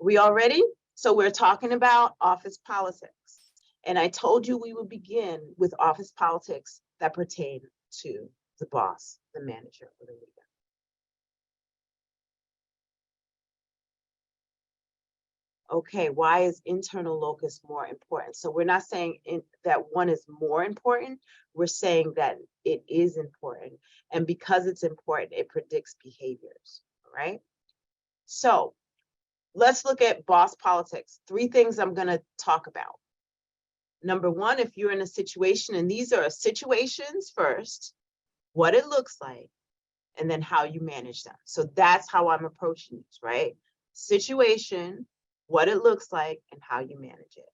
We all ready? So we're talking about office politics. And I told you we would begin with office politics that pertain to the boss, the manager, or the leader. Okay, why is internal locus more important? So we're not saying that one is more important. We're saying that it is important. And because it's important, it predicts behaviors, right? So let's look at boss politics. 3 things I'm going to talk about. Number 1, if you're in a situation, and these are situations first, what it looks like, and then how you manage them. So that's how I'm approaching this, right? Situation, what it looks like, and how you manage it.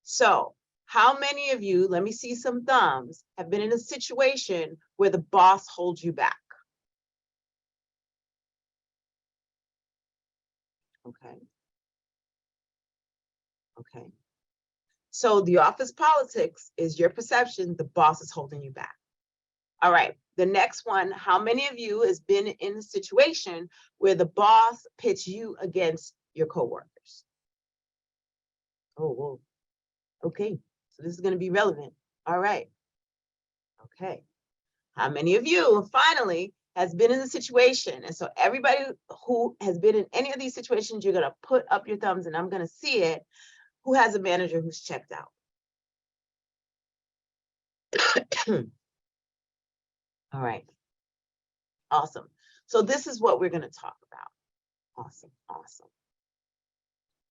So how many of you, let me see some thumbs, have been in a situation where the boss holds you back? Okay. Okay. So the office politics is your perception the boss is holding you back. All right, the next one, how many of you has been in a situation where the boss pits you against your coworkers? Oh, whoa. Okay, so this is going to be relevant. All right. Okay. How many of you, finally, has been in a situation? And so everybody who has been in any of these situations, you're going to put up your thumbs and I'm going to see it. Who has a manager who's checked out? All right. Awesome. So this is what we're going to talk about. Awesome. Awesome.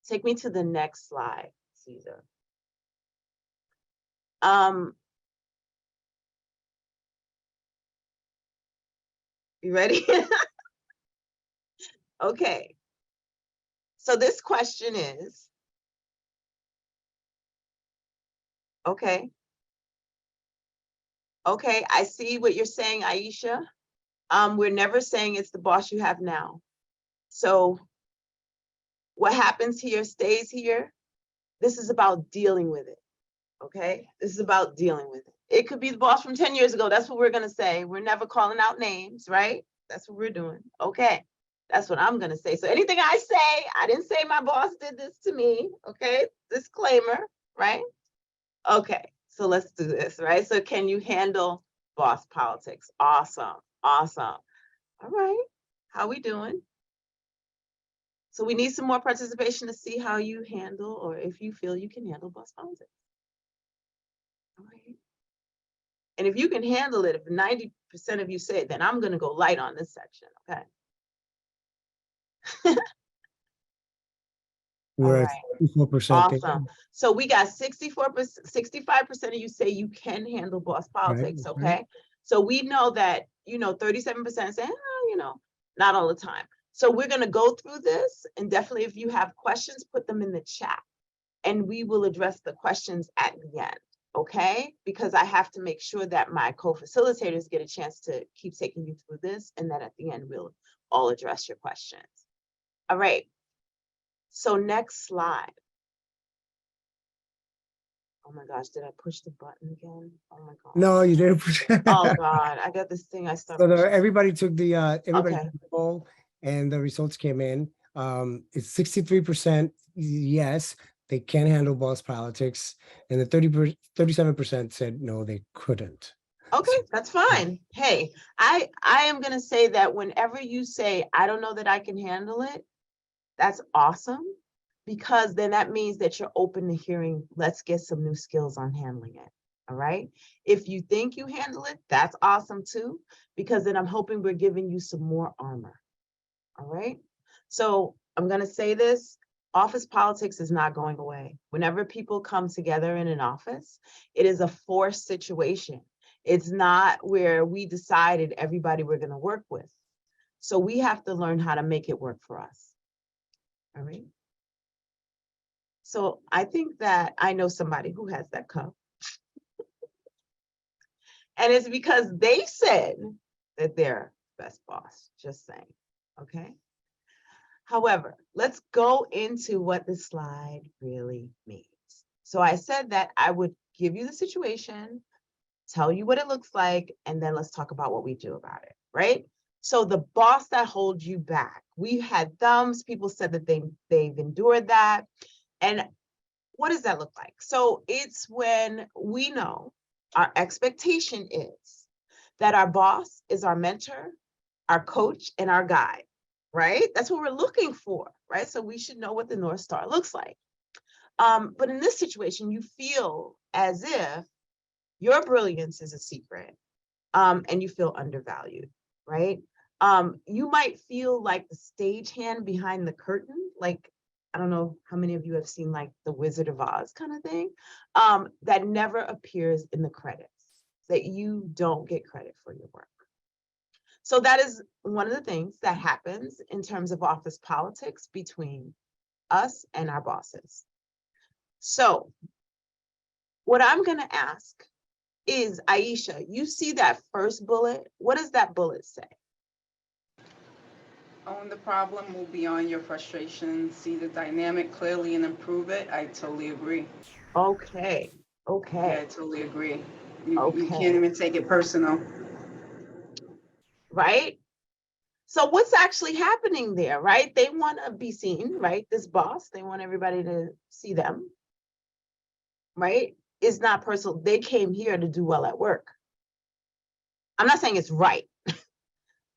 Take me to the next slide, Caesar. You ready? Okay. So this question is, okay. Okay, I see what you're saying, Aisha. We're never saying it's the boss you have now. So what happens here stays here. This is about dealing with it. Okay, this is about dealing with it. It could be the boss from 10 years ago. That's what we're going to say. We're never calling out names, right? That's what we're doing. Okay, that's what I'm going to say. So anything I say, I didn't say my boss did this to me. Okay, disclaimer, right? Okay, so let's do this, right? So can you handle boss politics? Awesome, awesome. All right, how we doing? So we need some more participation to see how you handle, or if you feel you can handle boss politics. All right. And if you can handle it, if 90% of you say it, then I'm going to go light on this section, okay? We're at 64%. Awesome. So we got 64%, 65% of you say you can handle boss politics, Right, okay? So we know that, 37% say, not all the time. So we're going to go through this, and definitely if you have questions, put them in the chat, and we will address the questions at the end, okay? Because I have to make sure that my co-facilitators get a chance to keep taking you through this, and that at the end, we'll all address your questions. All right. So next slide. Oh my gosh, did I push the button again? Oh my God. No, you didn't push. Oh God, I got this thing I started. So everybody took the Okay. took the poll, and the results came in. It's 63% yes, they can handle boss politics, and the 37% said no, they couldn't. Okay, that's fine. Hey, I am gonna say that whenever you say, I don't know that I can handle it, that's awesome, because then that means that you're open to hearing, let's get some new skills on handling it. All right. If you think you handle it, that's awesome too, because then I'm hoping we're giving you some more armor. All right. So I'm going to say this, office politics is not going away. Whenever people come together in an office, it is a forced situation. It's not where we decided everybody we're going to work with. So we have to learn how to make it work for us. All right. So I think that I know somebody who has that cup. And it's because they said that they're best boss, just saying, okay? However, let's go into what the slide really means. So I said that I would give you the situation, tell you what it looks like, and then let's talk about what we do about it, right? So the boss that holds you back, we had thumbs, people said that they've endured that. And what does that look like? So it's when we know our expectation is that our boss is our mentor, our coach, and our guide, right? That's what we're looking for, right? So we should know what the North Star looks like. But in this situation, you feel as if your brilliance is a secret, and you feel undervalued, right? You might feel like the stagehand behind the curtain, like, I don't know how many of you have seen like the Wizard of Oz kind of thing, that never appears in the credits, that you don't get credit for your work. So that is one of the things that happens in terms of office politics between us and our bosses. So what I'm gonna ask is, Aisha, you see that first bullet? What does that bullet say? Own the problem, move beyond your frustration, see the dynamic clearly and improve it. I totally agree. Okay, Yeah, I okay, totally agree. You can't okay, even take it personal. right? So what's actually happening there, right? They want to be seen, right? This boss, they want everybody to see them, right? It's not personal. They came here to do well at work. I'm not saying it's right.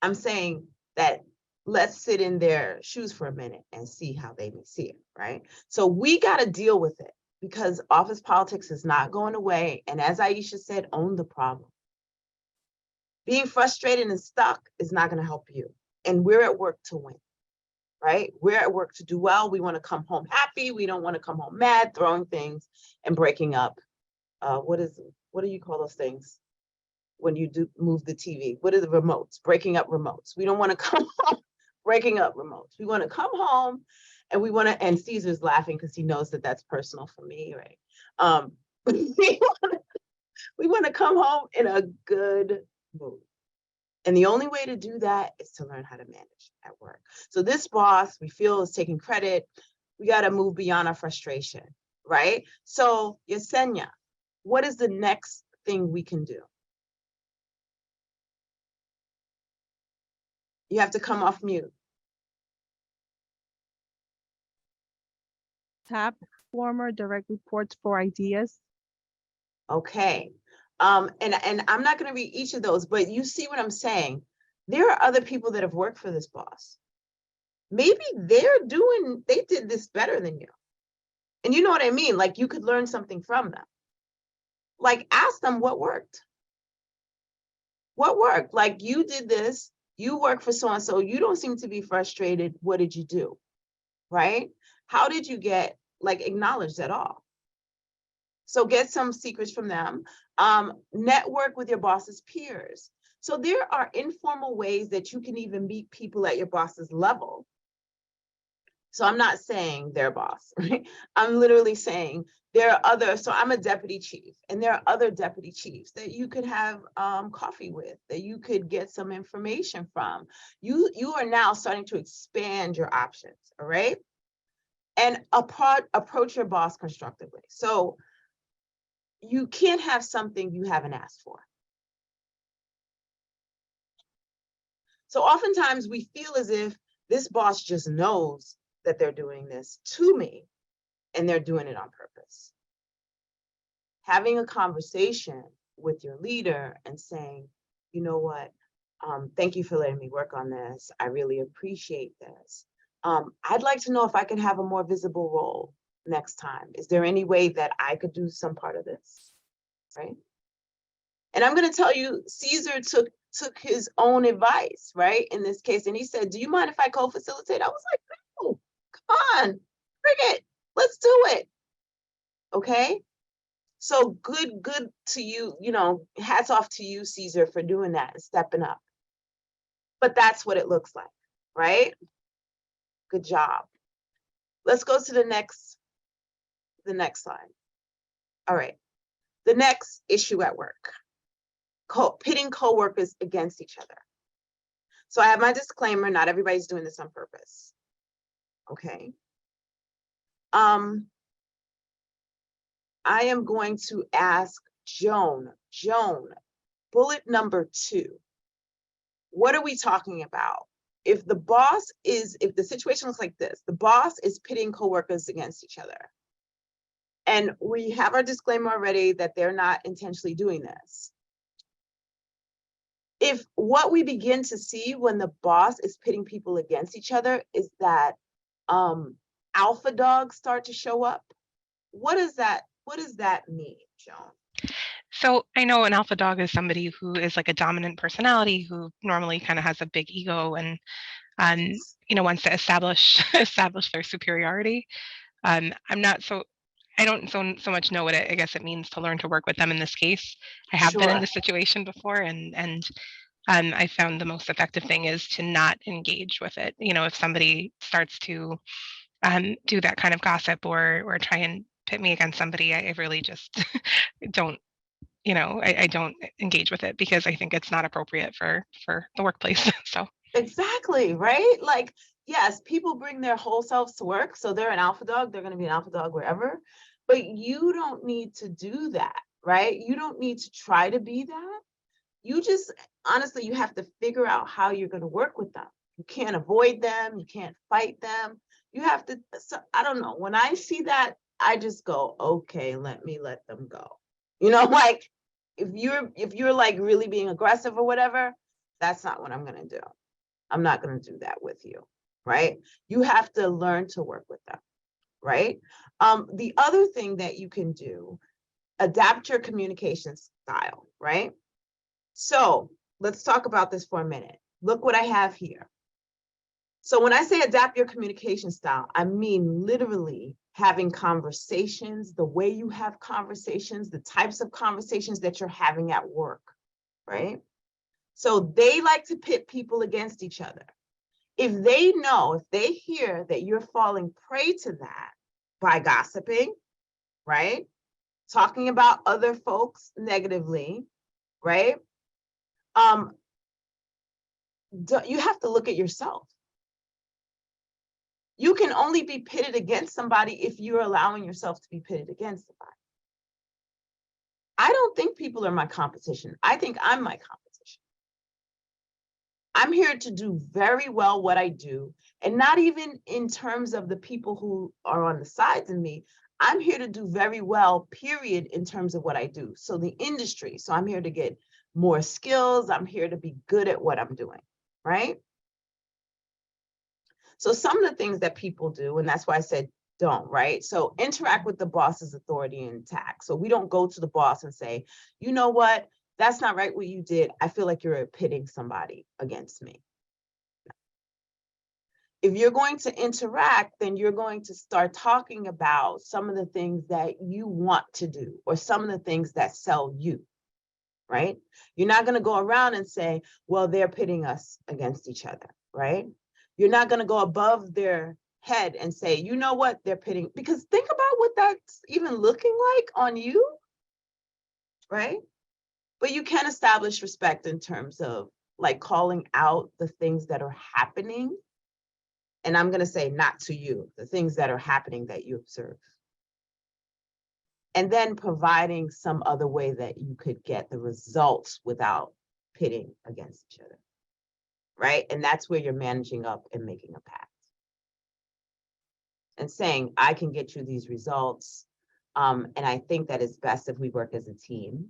I'm saying that let's sit in their shoes for a minute and see how they may see it, right? So we got to deal with it because office politics is not going away. And as Aisha said, own the problem. Being frustrated and stuck is not going to help you. And we're at work to win, right? We're at work to do well. We want to come home happy. We don't want to come home mad, throwing things and breaking up. What do you call those things when you do move the TV? What are the remotes? Breaking up remotes. We don't want to come home breaking up remotes. We want to come home and we want to, and Caesar's laughing because he knows that that's personal for me, right? We want to come home in a good mood. And the only way to do that is to learn how to manage at work. So this boss, we feel, is taking credit. We got to move beyond our frustration, right? So Yesenia, what is the next thing we can do? You have to come off mute. Tap former direct reports for ideas. Okay. And I'm not going to read each of those, but you see what I'm saying? There are other people that have worked for this boss. Maybe they did this better than you. And you know what I mean? Like you could learn something from them. Like ask them what worked. What worked? Like you did this, you work for so-and-so, you don't seem to be frustrated. What did you do? Right? How did you get like acknowledged at all? So get some secrets from them. Network with your boss's peers. So there are informal ways that you can even meet people at your boss's level. So I'm not saying their boss, right? I'm literally saying there are other, so I'm a deputy chief and there are other deputy chiefs that you could have coffee with, that you could get some information from. You are now starting to expand your options, all right? And approach your boss constructively. So you can't have something you haven't asked for. So oftentimes we feel as if this boss just knows that they're doing this to me and they're doing it on purpose. Having a conversation with your leader and saying, you know what, thank you for letting me work on this. I really appreciate this. I'd like to know if I can have a more visible role next time. Is there any way that I could do some part of this, right? And I'm going to tell you, Caesar took his own advice, right, in this case. And he said, do you mind if I co-facilitate? I was like, no, come on, bring it. Let's do it. Okay. So good to you, hats off to you, Caesar, for doing that and stepping up. But that's what it looks like, right? Good job. Let's go to the next slide. All right. The next issue at work. Pitting coworkers against each other. So I have my disclaimer, not everybody's doing this on purpose. Okay. I am going to ask Joan, bullet number 2. what are we talking about? If the situation looks like this, the boss is pitting coworkers against each other. And we have our disclaimer already that they're not intentionally doing this. If what we begin to see when the boss is pitting people against each other is that alpha dogs start to show up, what does that mean, Joan? So I know an alpha dog is somebody who is like a dominant personality who normally kind of has a big ego and wants to establish their superiority. I don't so much know what I guess it means to learn to work with them in this case. I have been in Sure. this situation before, and I found the most effective thing is to not engage with it. If somebody starts to do that kind of gossip or try and pit me against somebody, I really just don't. I don't engage with it because I think it's not appropriate for the workplace. So Exactly, right? Like, yes, people bring their whole selves to work. So they're an alpha dog, they're going to be an alpha dog wherever. But you don't need to do that, right? You don't need to try to be that. You just, honestly, you have to figure out how you're going to work with them. You can't avoid them. You can't fight them. You have to, so, I don't know. When I see that, I just go, okay, let them go. Like if you're like really being aggressive or whatever, that's not what I'm going to do. I'm not going to do that with you, right? You have to learn to work with them, right? The other thing that you can do, adapt your communication style, right? So let's talk about this for a minute. Look what I have here. So when I say adapt your communication style, I mean literally having conversations, the way you have conversations, the types of conversations that you're having at work, right? So they like to pit people against each other. If they hear that you're falling prey to that by gossiping, right? Talking about other folks negatively, right? You have to look at yourself. You can only be pitted against somebody if you're allowing yourself to be pitted against somebody. I don't think people are my competition. I think I'm my competition. I'm here to do very well what I do, and not even in terms of the people who are on the sides of me. I'm here to do very well, period, in terms of what I do. So the industry, so I'm here to get more skills. I'm here to be good at what I'm doing, right? So some of the things that people do, and that's why I said don't, right? So interact with the boss's authority intact. So we don't go to the boss and say, you know what, that's not right what you did. I feel like you're pitting somebody against me. If you're going to interact, then you're going to start talking about some of the things that you want to do or some of the things that sell you, right? You're not going to go around and say, well, they're pitting us against each other, right? You're not going to go above their head and say, you know what, they're pitting, because think about what that's even looking like on you, right? But you can establish respect in terms of like calling out the things that are happening. And I'm going to say not to you, the things that are happening that you observe. And then providing some other way that you could get the results without pitting against each other, right? And that's where you're managing up and making a pact. And saying, I can get you these results. And I think that it's best if we work as a team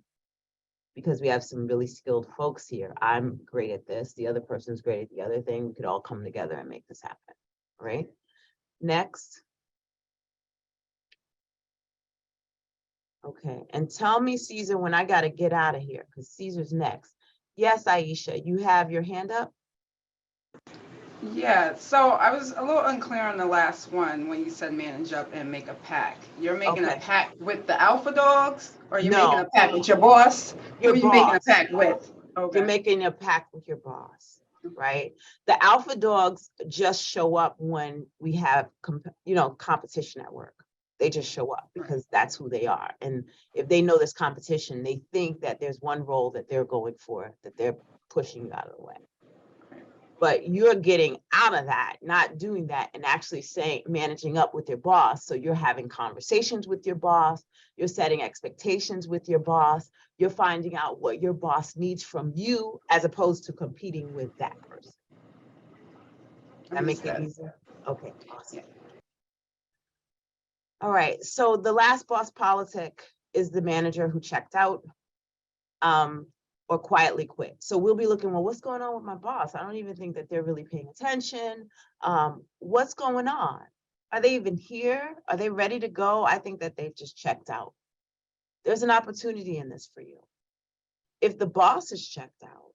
because we have some really skilled folks here. I'm great at this. The other person's great at the other thing. We could all come together and make this happen, right? Next. Okay, and tell me, Caesar, when I got to get out of here because Caesar's next. Yes, Aisha, you have your hand up? Yeah, so I was a little unclear on the last one when you said manage up and make a pact. You're making Okay. a pact with the alpha dogs, or you're No. making a pact with your boss? Your Who are you making a boss. pact with? Okay. You're making a pact with your boss, right? The alpha dogs just show up when we have competition at work. They just show up because that's who they are. And if they know there's competition, they think that there's one role that they're going for, that they're pushing you out of the way. But you're getting out of that, not doing that, and actually managing up with your boss. So you're having conversations with your boss, you're setting expectations with your boss, you're finding out what your boss needs from you as opposed to competing with that person. That make it Understood. easier? Okay, awesome. Yeah. All right, so the last boss politic is the manager who checked out or quietly quit. So we'll be looking, well, what's going on with my boss? I don't even think that they're really paying attention. What's going on? Are they even here? Are they ready to go? I think that they've just checked out. There's an opportunity in this for you. If the boss is checked out,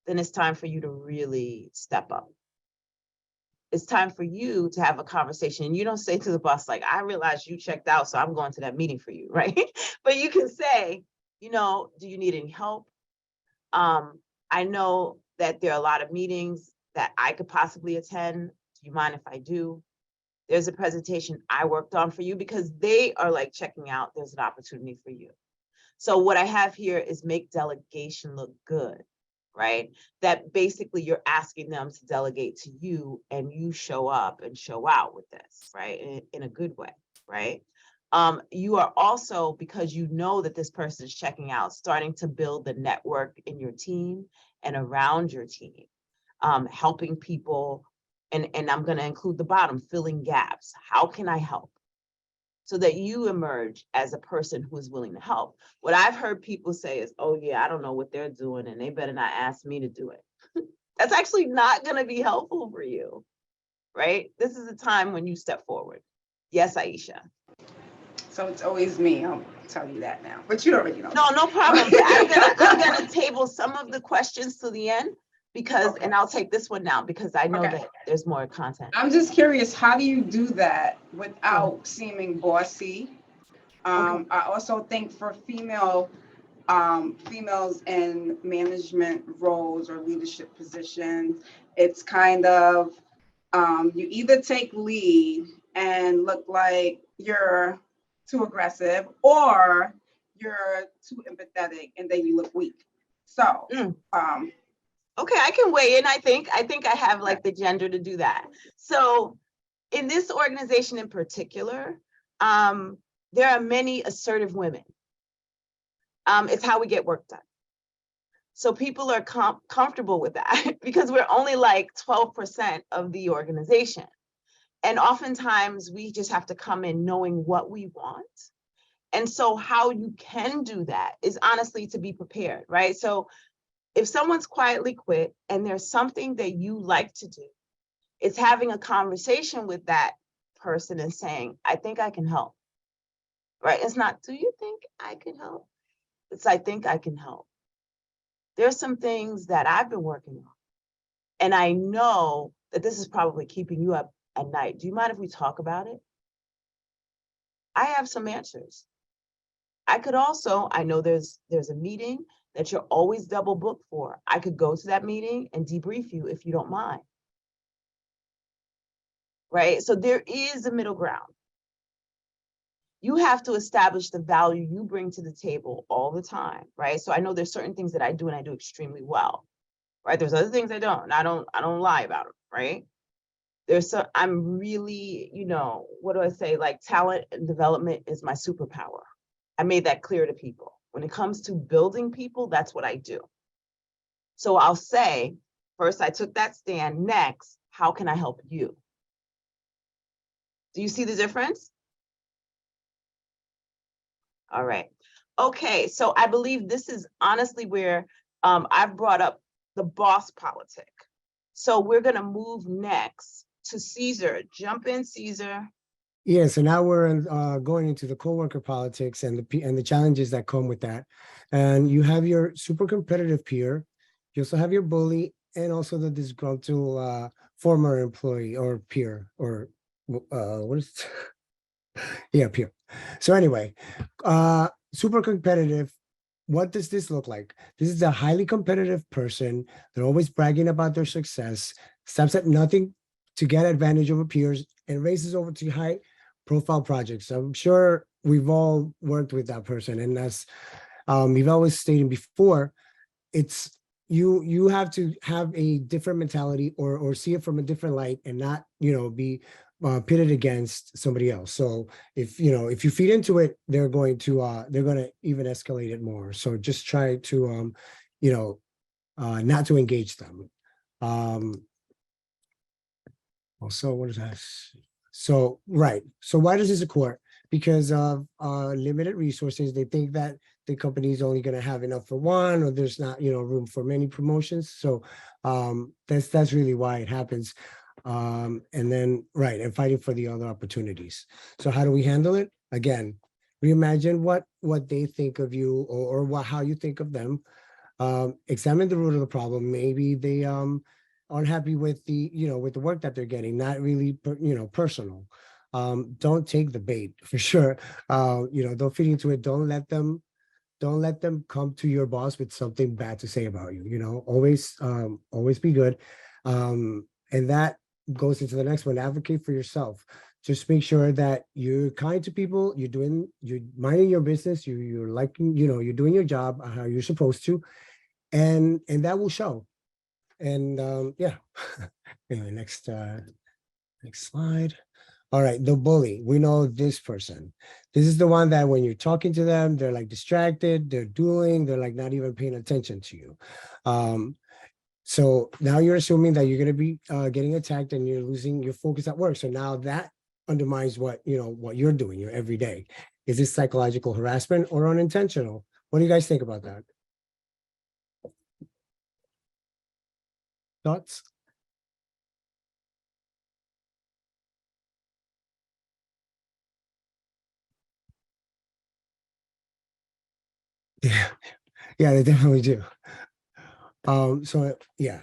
then it's time for you to really step up. It's time for you to have a conversation. And you don't say to the boss, like, I realize you checked out, so I'm going to that meeting for you, right? But you can say, you know, do you need any help? I know that there are a lot of meetings that I could possibly attend. Do you mind if I do? There's a presentation I worked on for you, because they are like checking out. There's an opportunity for you. So what I have here is make delegation look good, right? That basically you're asking them to delegate to you, and you show up and show out with this, right? In a good way, right? You are also, because you know that this person is checking out, starting to build the network in your team and around your team, helping people. And I'm going to include the bottom, filling gaps. How can I help? So that you emerge as a person who is willing to help. What I've heard people say is, oh yeah, I don't know what they're doing, and they better not ask me to do it. That's actually not going to be helpful for you, right? This is a time when you step forward. Yes, Aisha. So it's always me, I'll tell you that now, but you already know. No problem. But I'm gonna table some of the questions to the end, because, Okay. and I'll take this one now because I know Okay. that there's more content. I'm just curious, how do you do that without seeming bossy? Okay. I also think for females in management roles or leadership positions, it's kind of, you either take lead and look like you're too aggressive, or you're too empathetic and then you look weak. So, Okay, I can weigh in. I think I have like the gender to do that. So in this organization in particular, there are many assertive women. It's how we get work done. So people are comfortable with that because we're only like 12% of the organization. And oftentimes we just have to come in knowing what we want. And so how you can do that is honestly to be prepared, right? So if someone's quietly quit and there's something that you like to do, it's having a conversation with that person and saying, I think I can help, right? It's not, do you think I can help? It's, I think I can help. There's some things that I've been working on, and I know that this is probably keeping you up at night. Do you mind if we talk about it? I have some answers. I could also, I know there's a meeting that you're always double booked for. I could go to that meeting and debrief you if you don't mind. Right? So there is a middle ground. You have to establish the value you bring to the table all the time, right? So I know there's certain things that I do and I do extremely well, right? There's other things I don't, and I don't lie about them, right? I'm really, you know, what do I say? Like, talent and development is my superpower. I made that clear to people. When it comes to building people, that's what I do. So I'll say, first, I took that stand. Next, how can I help you? Do you see the difference? All right. Okay, so I believe this is honestly where I've brought up the boss politic. So we're gonna move next to Caesar. Jump in, Caesar. Yeah, so now we're going into the coworker politics and the challenges that come with that. And you have your super competitive peer. You also have your bully, and also the disgruntled former employee or peer, or what is it? Yeah, peer. So anyway, super competitive. What does this look like? This is a highly competitive person. They're always bragging about their success, stops at nothing to get advantage over peers, and races over to high profile projects. I'm sure we've all worked with that person. And as we've always stated before, it's, you have to have a different mentality or see it from a different light and not, be pitted against somebody else. So if if you feed into it, they're going to even escalate it more. So just try to not to engage them. Also, what is that? So right. So why does this occur? Because of limited resources. They think that the company is only going to have enough for one, or there's not room for many promotions. So that's really why it happens. And then right, and fighting for the other opportunities. So how do we handle it? Again, reimagine what they think of you, or how you think of them. Examine the root of the problem. Maybe they aren't happy with with the work that they're getting, not really personal. Don't take the bait for sure. Don't feed into it. Don't let them come to your boss with something bad to say about you. Always be good. And that goes into the next one. Advocate for yourself. Just make sure that you're kind to people. You're minding your business. You're liking, you're doing your job how you're supposed to, and that will show. And yeah. Anyway, next slide. All right, the bully. We know this person. This is the one that when you're talking to them, they're like distracted, they're like not even paying attention to you. So now you're assuming that you're going to be getting attacked and you're losing your focus at work. So now that undermines what you're doing your every day. Is this psychological harassment or unintentional? What do you guys think about that? Thoughts? Yeah, they definitely do. So yeah.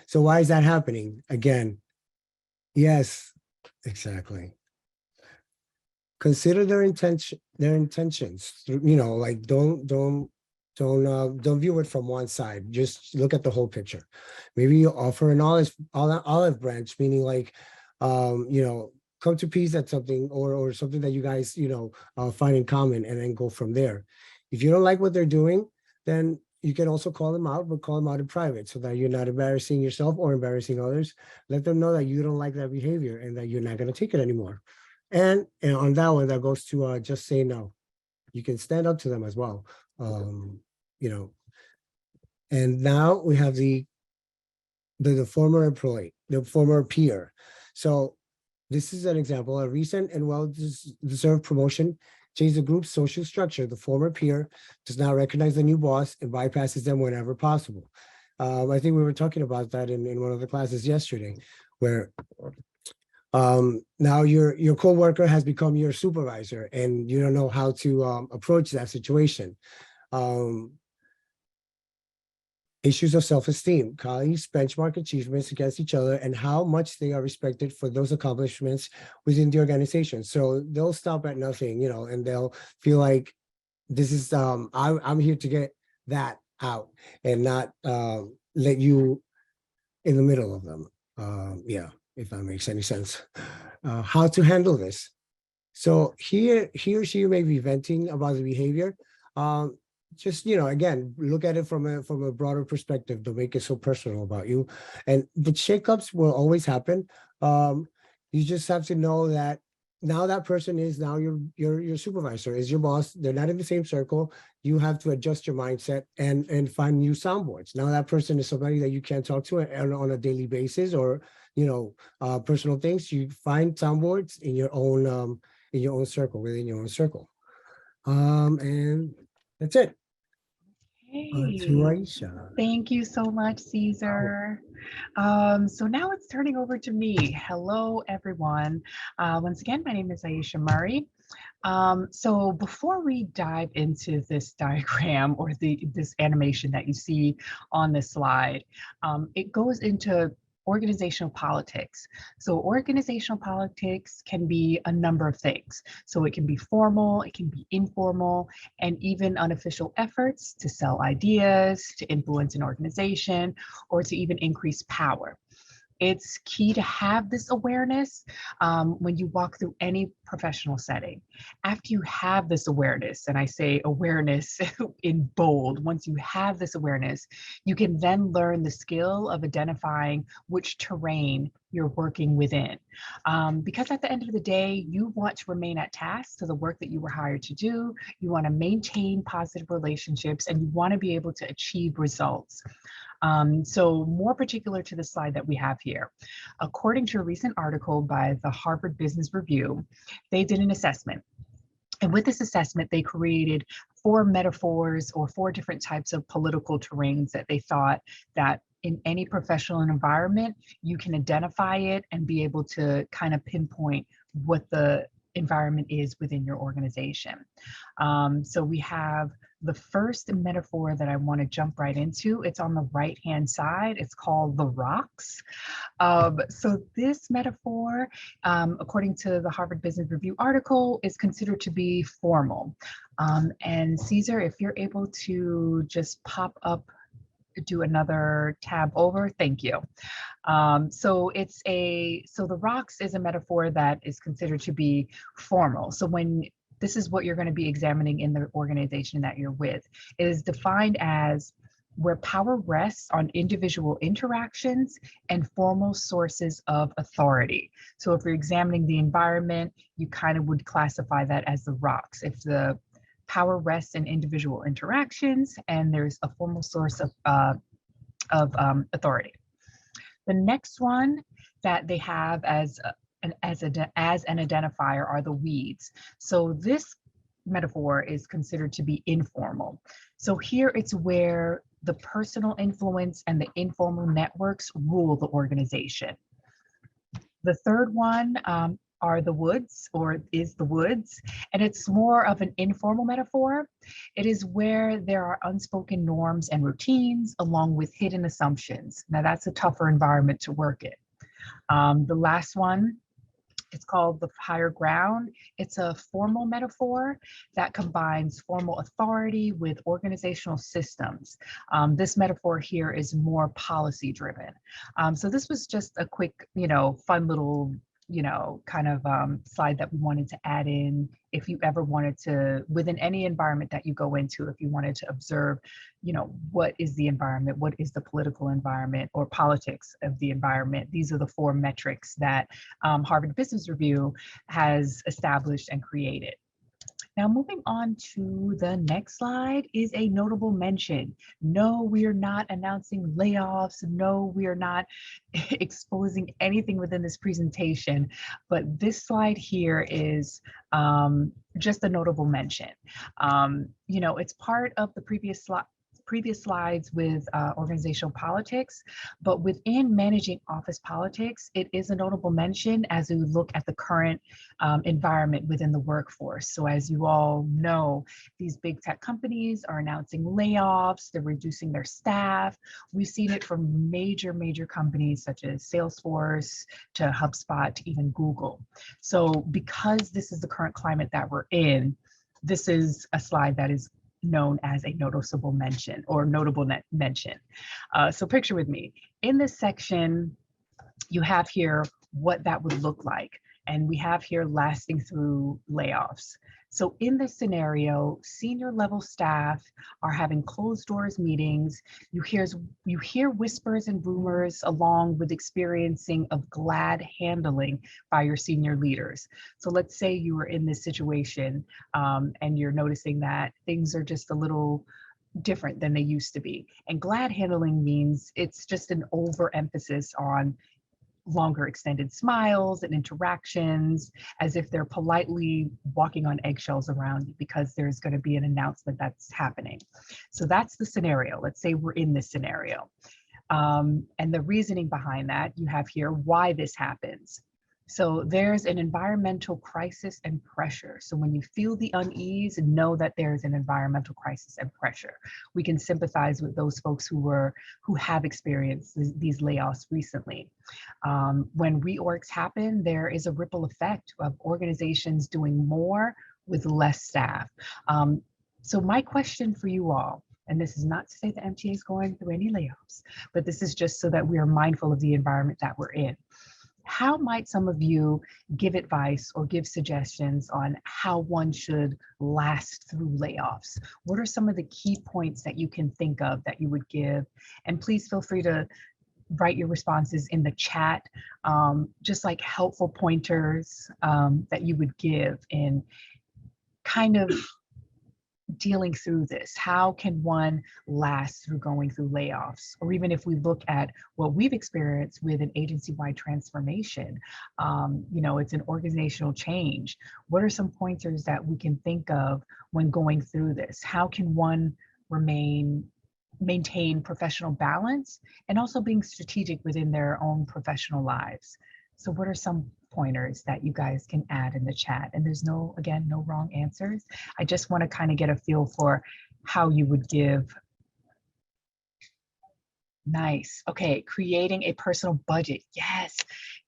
So why is that happening? Again, yes, exactly. Consider their intentions. Like don't view it from one side. Just look at the whole picture. Maybe you offer an olive branch, meaning like come to peace at something or something that you guys find in common, and then go from there. If you don't like what they're doing, then you can also call them out, but call them out in private so that you're not embarrassing yourself or embarrassing others. Let them know that you don't like that behavior and that you're not going to take it anymore. And on that one, that goes to just say no. You can stand up to them as well. And now we have the former employee, the former peer. So this is an example. A recent and well-deserved promotion changed the group's social structure. The former peer does not recognize the new boss and bypasses them whenever possible. I think we were talking about that in one of the classes yesterday, where now your coworker has become your supervisor, and you don't know how to approach that situation. Issues of self-esteem. Colleagues benchmark achievements against each other and how much they are respected for those accomplishments within the organization. So they'll stop at nothing, and they'll feel like this is I'm here to get that out and not let you in the middle of them. Yeah, if that makes any sense. How to handle this. So he or she may be venting about the behavior. Just again, look at it from a broader perspective. Don't make it so personal about you. And the shakeups will always happen. You just have to know that now that person is now your supervisor, is your boss. They're not in the same circle. You have to adjust your mindset and find new soundboards. Now that person is somebody that you can't talk to on a daily basis, or personal things. You find soundboards in your own circle, within your own circle. And that's it. Hey, To Aisha. thank you so much, Caesar. So now it's turning over to me. Hello, everyone. Once again, my name is Aisha Murray. So before we dive into this diagram or this animation that you see on this slide, it goes into organizational politics. So organizational politics can be a number of things. So it can be formal, it can be informal, and even unofficial efforts to sell ideas, to influence an organization, or to even increase power. It's key to have this awareness when you walk through any professional setting. After you have this awareness, and I say awareness in bold, once you have this awareness, you can then learn the skill of identifying which terrain you're working within. Because at the end of the day, you want to remain at task to the work that you were hired to do. You want to maintain positive relationships, and you want to be able to achieve results. So more particular to the slide that we have here, according to a recent article by the Harvard Business Review, they did an assessment. And with this assessment, they created 4 metaphors or 4 different types of political terrains that they thought that in any professional environment, you can identify it and be able to kind of pinpoint what the environment is within your organization. So we have the first metaphor that I want to jump right into. It's on the right-hand side. It's called the rocks. So this metaphor, according to the Harvard Business Review article, is considered to be formal. And Caesar, if you're able to just pop up, do another tab over, thank you. So the rocks is a metaphor that is considered to be formal. So when this is what you're going to be examining in the organization that you're with, it is defined as where power rests on individual interactions and formal sources of authority. So if you're examining the environment, you kind of would classify that as the rocks. If the power rests in individual interactions and there's a formal source of authority. The next one that they have as an identifier are the weeds. So this metaphor is considered to be informal. So here it's where the personal influence and the informal networks rule the organization. The third one are the woods, or is the woods, and it's more of an informal metaphor. It is where there are unspoken norms and routines along with hidden assumptions. Now that's a tougher environment to work in. The last one, it's called the higher ground. It's a formal metaphor that combines formal authority with organizational systems. This metaphor here is more policy driven. So this was just a quick, fun little kind of slide that we wanted to add in. If you ever wanted to, within any environment that you go into, if you wanted to observe, what is the environment, what is the political environment or politics of the environment, these are the 4 metrics that Harvard Business Review has established and created. Now, moving on to the next slide is a notable mention. No, we are not announcing layoffs. No, we are not exposing anything within this presentation, but this slide here is just a notable mention. It's part of the previous slides with organizational politics, but within managing office politics, it is a notable mention as we look at the current environment within the workforce. So as you all know, these big tech companies are announcing layoffs, they're reducing their staff. We've seen it from major companies such as Salesforce to HubSpot to even Google. So because this is the current climate that we're in, this is a slide that is known as a noticeable mention or notable mention. So picture with me. In this section, you have here what that would look like. And we have here lasting through layoffs. So in this scenario, senior level staff are having closed doors meetings. You hear whispers and rumors along with experiencing of glad handling by your senior leaders. So let's say you were in this situation and you're noticing that things are just a little different than they used to be. And glad handling means it's just an overemphasis on longer extended smiles and interactions, as if they're politely walking on eggshells around you because there's going to be an announcement that's happening. So that's the scenario. Let's say we're in this scenario. And the reasoning behind that, you have here why this happens. So there's an environmental crisis and pressure. So when you feel the unease, know that there's an environmental crisis and pressure. We can sympathize with those folks who have experienced these layoffs recently. When reorgs happen, there is a ripple effect of organizations doing more with less staff. So my question for you all And this is not to say the MTA is going through any layoffs, but this is just so that we are mindful of the environment that we're in. How might some of you give advice or give suggestions on how one should last through layoffs? What are some of the key points that you can think of that you would give? And please feel free to write your responses in the chat, just like helpful pointers that you would give in kind of dealing through this. How can one last through going through layoffs? Or even if we look at what we've experienced with an agency-wide transformation, it's an organizational change. What are some pointers that we can think of when going through this? How can one maintain professional balance and also being strategic within their own professional lives? So what are some pointers that you guys can add in the chat? And there's no wrong answers. I just want to kind of get a feel for how you would give. Nice. Okay, creating a personal budget. Yes,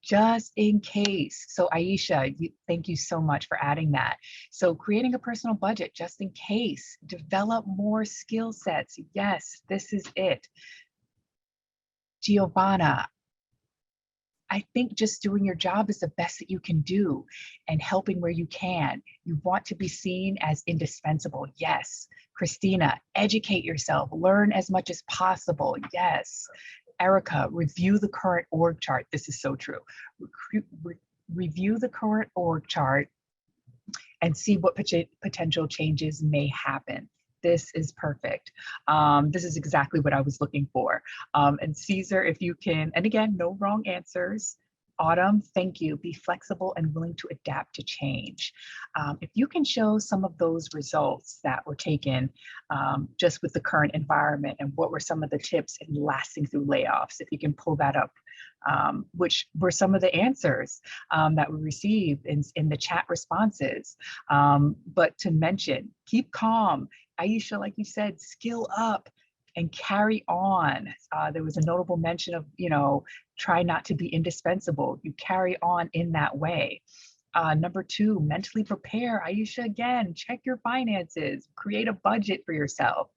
just in case. So Aisha, thank you so much for adding that. So creating a personal budget just in case. Develop more skill sets. Yes, this is it. Giovanna, I think just doing your job is the best that you can do and helping where you can. You want to be seen as indispensable. Yes. Christina, educate yourself, learn as much as possible. Yes. Erica, review the current org chart. This is so true. Review the current org chart and see what potential changes may happen. This is perfect. This is exactly what I was looking for. And Caesar, if you can, and again, no wrong answers. Autumn, thank you. Be flexible and willing to adapt to change. If you can show some of those results that were taken just with the current environment and what were some of the tips in lasting through layoffs, if you can pull that up, which were some of the answers that we received in the chat responses. But to mention, keep calm. Aisha, like you said, skill up and carry on. There was a notable mention of, try not to be indispensable. You carry on in that way. Number 2, mentally prepare. Aisha, again, check your finances, create a budget for yourself.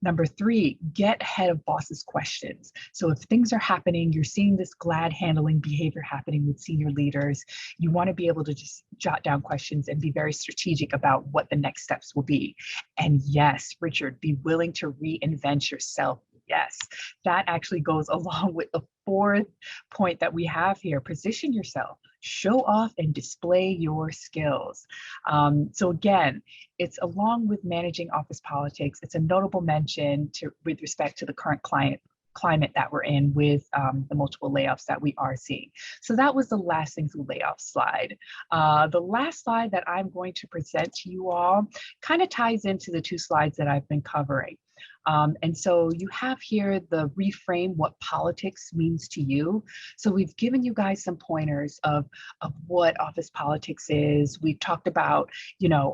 Number 3, get ahead of boss's questions. So if things are happening, you're seeing this glad handling behavior happening with senior leaders, you want to be able to just jot down questions and be very strategic about what the next steps will be. And yes, Richard, be willing to reinvent yourself. Yes, that actually goes along with the 4th point that we have here. Position yourself, show off and display your skills. So again, it's along with managing office politics. It's a notable mention with respect to the current climate that we're in with the multiple layoffs that we are seeing. So that was the lasting through layoff slide. The last slide that I'm going to present to you all kind of ties into the 2 slides that I've been covering. And so you have here the reframe what politics means to you. So we've given you guys some pointers of what office politics is. We've talked about,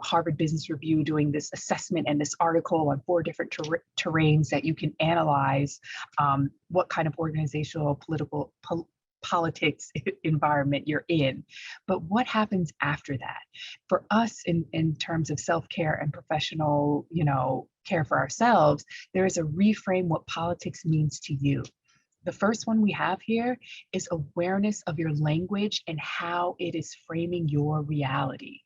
Harvard Business Review doing this assessment and this article on 4 different terrains that you can analyze what kind of organizational politics environment you're in. But what happens after that? For us in terms of self-care and professional, care for ourselves, there is a reframe what politics means to you. The first one we have here is awareness of your language and how it is framing your reality.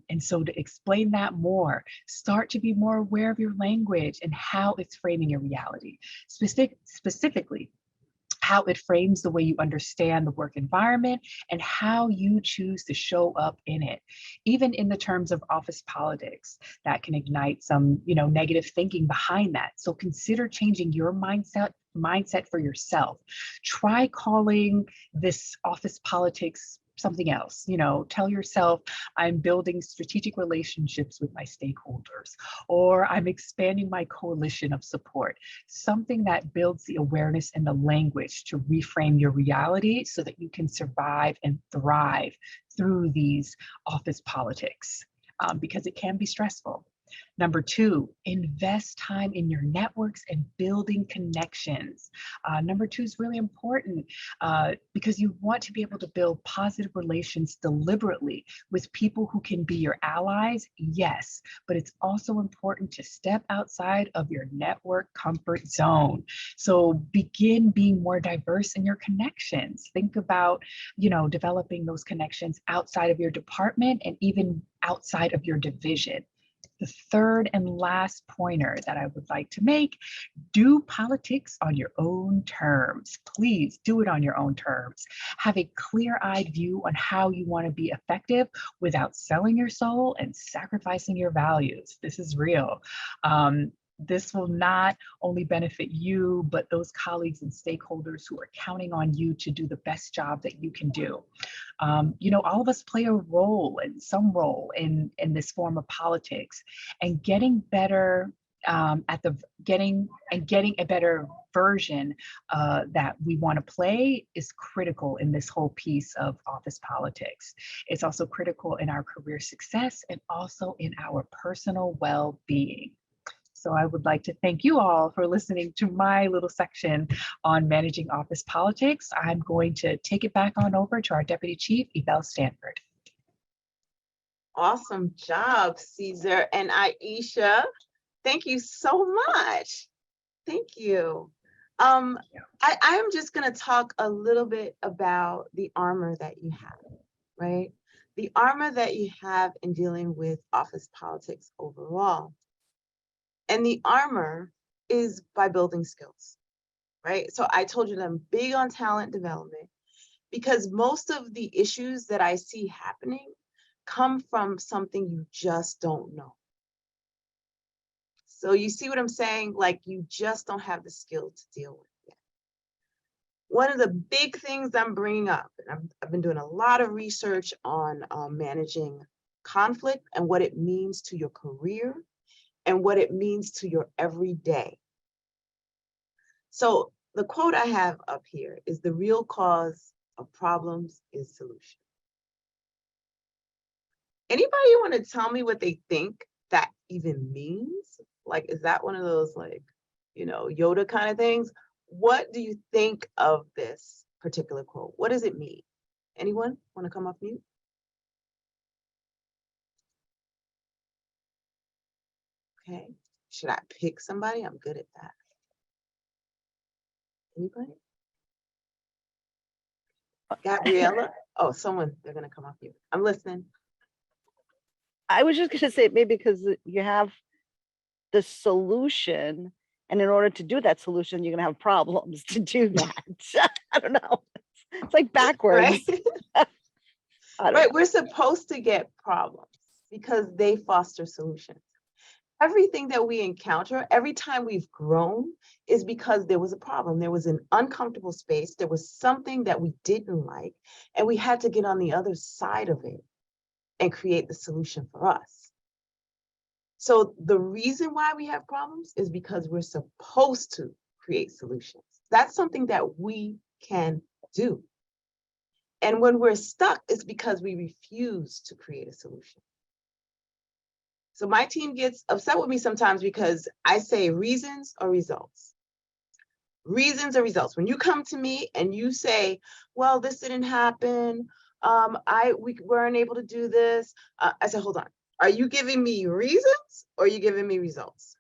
And so to explain that more, start to be more aware of your language and how it's framing your reality. Specifically, how it frames the way you understand the work environment and how you choose to show up in it. Even in the terms of office politics, that can ignite some, negative thinking behind that. So consider changing your mindset for yourself. Try calling this office politics something else. Tell yourself, I'm building strategic relationships with my stakeholders, or I'm expanding my coalition of support. Something that builds the awareness and the language to reframe your reality so that you can survive and thrive through these office politics, because it can be stressful. Number two, invest time in your networks and building connections. Number two is really important because you want to be able to build positive relations deliberately with people who can be your allies, yes, but it's also important to step outside of your network comfort zone. So begin being more diverse in your connections. Think about, developing those connections outside of your department and even outside of your division. The third and last pointer that I would like to make, do politics on your own terms. Please do it on your own terms. Have a clear-eyed view on how you want to be effective without selling your soul and sacrificing your values. This is real. This will not only benefit you, but those colleagues and stakeholders who are counting on you to do the best job that you can do. All of us play a role in this form of politics, and getting better getting a better version that we want to play is critical in this whole piece of office politics. It's also critical in our career success and also in our personal well-being. So I would like to thank you all for listening to my little section on managing office politics. I'm going to take it back on over to our Deputy Chief, Ebel Stanford. Awesome job, Caesar and Aisha. Thank you so much. Thank you. I am just going to talk a little bit about the armor that you have, right? The armor that you have in dealing with office politics overall. And the armor is by building skills, right? So I told you that I'm big on talent development because most of the issues that I see happening come from something you just don't know. So you see what I'm saying? Like you just don't have the skill to deal with it. One of the big things I'm bringing up, and I've been doing a lot of research on managing conflict and what it means to your career and what it means to your everyday. So the quote I have up here is the real cause of problems is solution. Anybody want to tell me what they think that even means? Like, is that one of those Yoda kind of things? What do you think of this particular quote? What does it mean? Anyone want to come off mute? Okay. Should I pick somebody? I'm good at that. Anybody? Gabriella? Oh, someone, they're going to come off mute. I'm listening. I was just going to say maybe because you have the solution, and in order to do that solution, you're going to have problems to do that. I don't know. It's like backwards. Right? Right. We're supposed to get problems because they foster solutions. Everything that we encounter, every time we've grown, is because there was a problem. There was an uncomfortable space. There was something that we didn't like, and we had to get on the other side of it and create the solution for us. So the reason why we have problems is because we're supposed to create solutions. That's something that we can do. And when we're stuck, it's because we refuse to create a solution. So my team gets upset with me sometimes because I say reasons or results. Reasons or results. When you come to me and you say, well, this didn't happen, we weren't able to do this. I said, hold on. Are you giving me reasons or are you giving me results?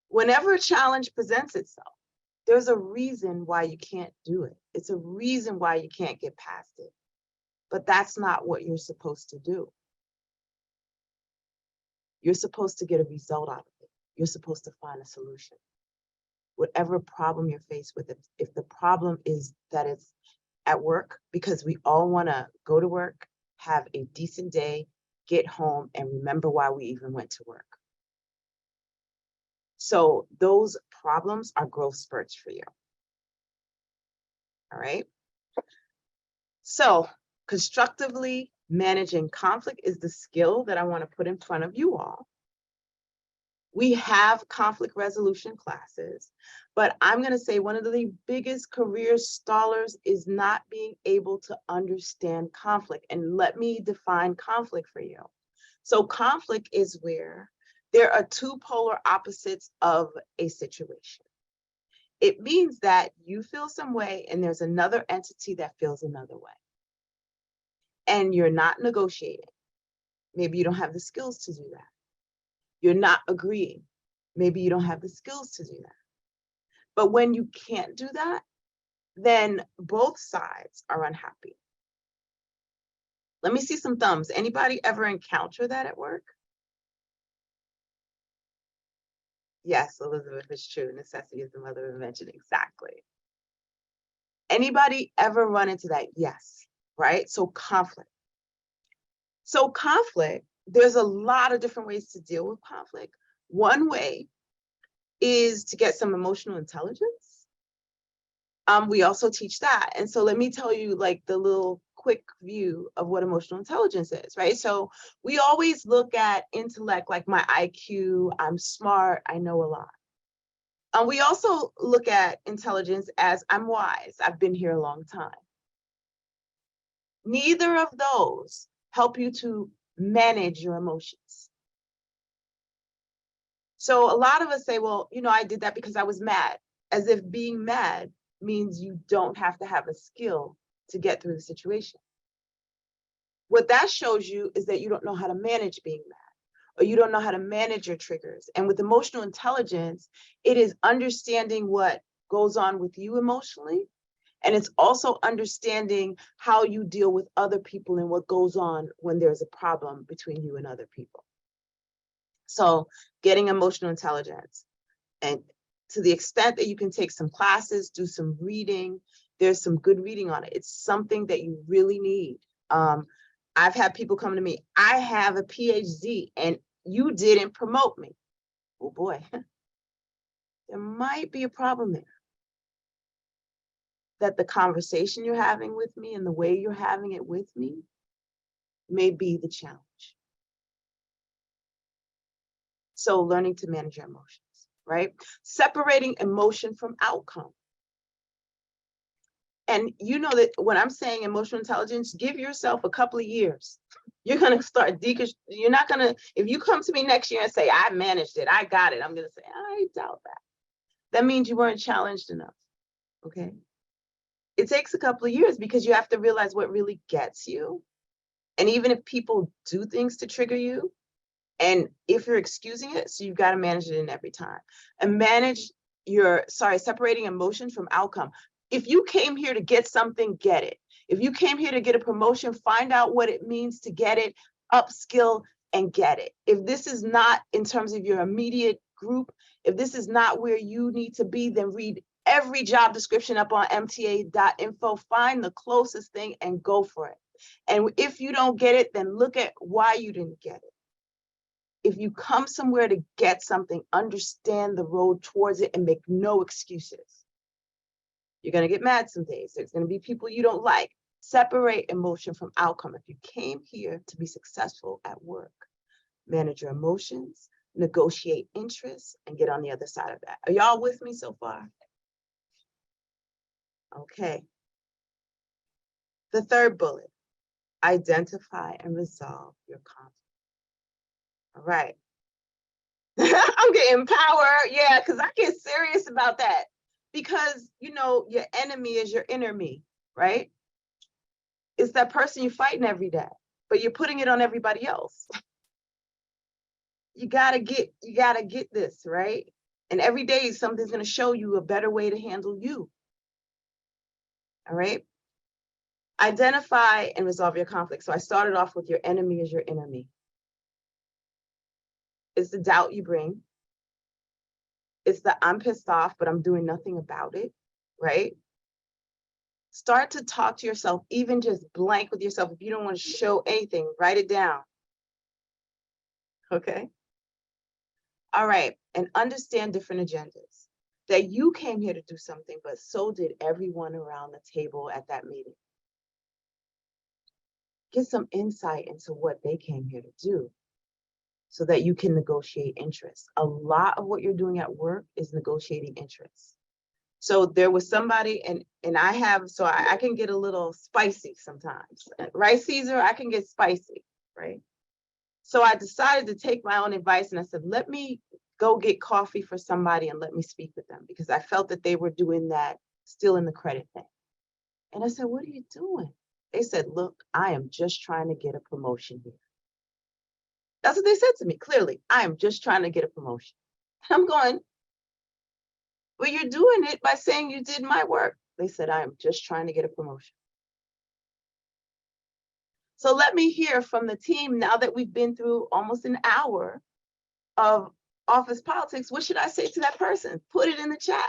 Whenever a challenge presents itself, there's a reason why you can't do it. It's a reason why you can't get past it. But that's not what you're supposed to do. You're supposed to get a result out of it. You're supposed to find a solution. Whatever problem you're faced with, if the problem is that it's at work, because we all want to go to work, have a decent day, get home, and remember why we even went to work. So those problems are growth spurts for you. All right. So constructively managing conflict is the skill that I want to put in front of you all. We have conflict resolution classes, but I'm going to say one of the biggest career stallers is not being able to understand conflict. And let me define conflict for you. So conflict is where there are two polar opposites of a situation. It means that you feel some way and there's another entity that feels another way. And you're not negotiating. Maybe you don't have the skills to do that. You're not agreeing. Maybe you don't have the skills to do that. But when you can't do that, then both sides are unhappy. Let me see some thumbs. Anybody ever encounter that at work? Yes, Elizabeth, it's true. Necessity is the mother of invention. Exactly. Anybody ever run into that? Yes, right? So conflict. So conflict, there's a lot of different ways to deal with conflict. One way is to get some emotional intelligence. We also teach that. And so let me tell you like the little quick view of what emotional intelligence is, right? So we always look at intellect like my IQ, I'm smart, I know a lot. We also look at intelligence as I'm wise, I've been here a long time. Neither of those help you to manage your emotions. So a lot of us say, well, you know, I did that because I was mad, as if being mad means you don't have to have a skill to get through the situation. What that shows you is that you don't know how to manage being mad, or you don't know how to manage your triggers. And with emotional intelligence, it is understanding what goes on with you emotionally. And it's also understanding how you deal with other people and what goes on when there's a problem between you and other people. So getting emotional intelligence, and to the extent that you can take some classes, do some reading, there's some good reading on it. It's something that you really need. I've had people come to me, I have a PhD and you didn't promote me. Oh boy, there might be a problem there. That the conversation you're having with me and the way you're having it with me may be the challenge. So learning to manage your emotions, right? Separating emotion from outcome. And you know that when I'm saying emotional intelligence, give yourself a couple of years. You're gonna start you're not gonna, if you come to me next year and say, I managed it, I got it, I'm gonna say, I doubt that. That means you weren't challenged enough, okay? It takes a couple of years because you have to realize what really gets you. And even if people do things to trigger you, and if you're excusing it, so you've got to manage it in every time. And manage separating emotion from outcome. If you came here to get something, get it. If you came here to get a promotion, find out what it means to get it, upskill and get it. If this is not in terms of your immediate group, if this is not where you need to be, then read every job description up on mta.info, find the closest thing and go for it. And if you don't get it, then look at why you didn't get it. If you come somewhere to get something, understand the road towards it and make no excuses. You're gonna get mad some days. There's gonna be people you don't like. Separate emotion from outcome. If you came here to be successful at work, manage your emotions, negotiate interests, and get on the other side of that. Are y'all with me so far? Okay. The third bullet, identify and resolve your conflict. All right. I'm getting power. Yeah, because I get serious about that. Because, you know, your enemy is your inner me, right? It's that person you're fighting every day, but you're putting it on everybody else. You gotta get this, right? And every day something's gonna show you a better way to handle you. All right? Identify and resolve your conflict. So I started off with your enemy is your enemy. It's the doubt you bring. It's the I'm pissed off, but I'm doing nothing about it, right? Start to talk to yourself, even just blank with yourself. If you don't want to show anything, write it down. Okay? All right, and understand different agendas. That you came here to do something, but so did everyone around the table at that meeting. Get some insight into what they came here to do so that you can negotiate interests. A lot of what you're doing at work is negotiating interests. So there was somebody, and I have, so I can get a little spicy sometimes. Right, Caesar? I can get spicy, right? So I decided to take my own advice and I said, let me go get coffee for somebody and let me speak with them because I felt that they were doing that still in the credit thing. And I said, what are you doing? They said, look, I am just trying to get a promotion here. That's what they said to me, clearly. I am just trying to get a promotion. And I'm going, well, you're doing it by saying you did my work. They said, I am just trying to get a promotion. So let me hear from the team now that we've been through almost an hour of office politics. What should I say to that person? Put it in the chat.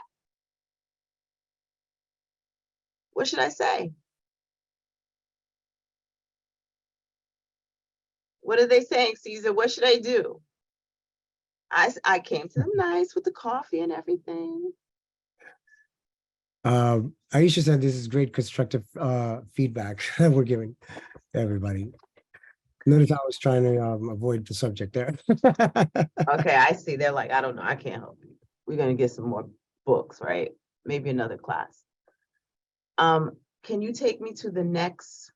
What should I say? What are they saying, Caesar? What should I do? I came to them nice with the coffee and everything. Aisha said this is great constructive feedback that we're giving to everybody. Notice I was trying to avoid the subject there. Okay, I see. They're like, I don't know. I can't help you. We're gonna get some more books, right? Maybe another class. Can you take me to the next,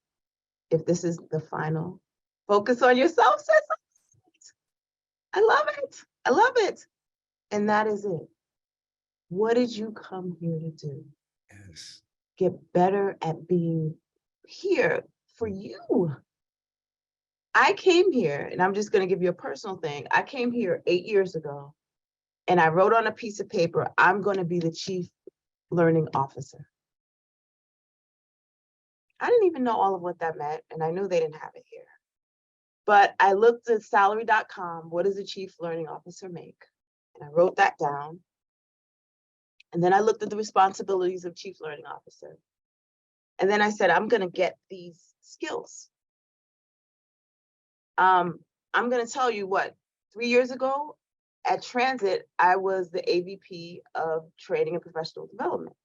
if this is the final? Focus on yourself, says I love it. I love it. And that is it. What did you come here to do? Yes. Get better at being here for you. I came here, and I'm just going to give you a personal thing. I came here 8 years ago, and I wrote on a piece of paper, I'm going to be the chief learning officer. I didn't even know all of what that meant, and I knew they didn't have it here. But I looked at salary.com, what does a chief learning officer make? And I wrote that down. And then I looked at the responsibilities of chief learning officer. And then I said, I'm going to get these skills. I'm going to tell you what, 3 years ago at Transit, I was the AVP of training and professional development.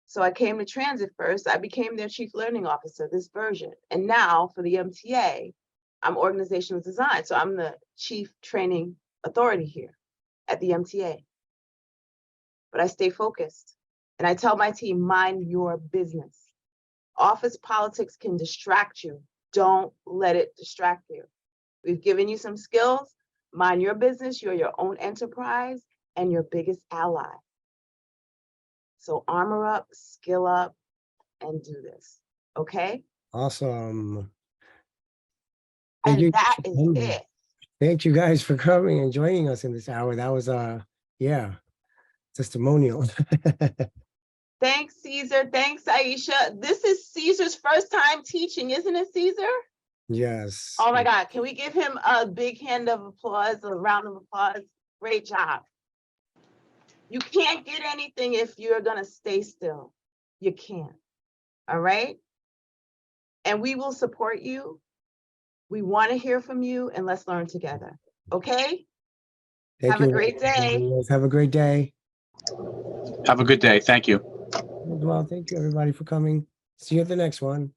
So I came to Transit first. I became their chief learning officer, this version. And now for the MTA, I'm organizational design. So I'm the chief training authority here at the MTA. But I stay focused. And I tell my team, mind your business. Office politics can distract you. Don't let it distract you. We've given you some skills. Mind your business. You're your own enterprise and your biggest ally. So armor up, skill up, and do this. Okay? Awesome. Thank And you. that is it. Thank you guys for coming and joining us in this hour. That was yeah, testimonial. Thanks, Caesar. Thanks, Aisha. This is Caesar's first time teaching, isn't it, Caesar? Yes. Oh my God, can we give him a big hand of applause, a round of applause? Great job. You can't get anything if you're gonna stay still. You can't, all right? And we will support you. We wanna hear from you and let's learn together, okay? Thank Have you. a great day. Yes, have a great day. Have a good day. Thank you. Well, thank you everybody for coming. See you at the next one.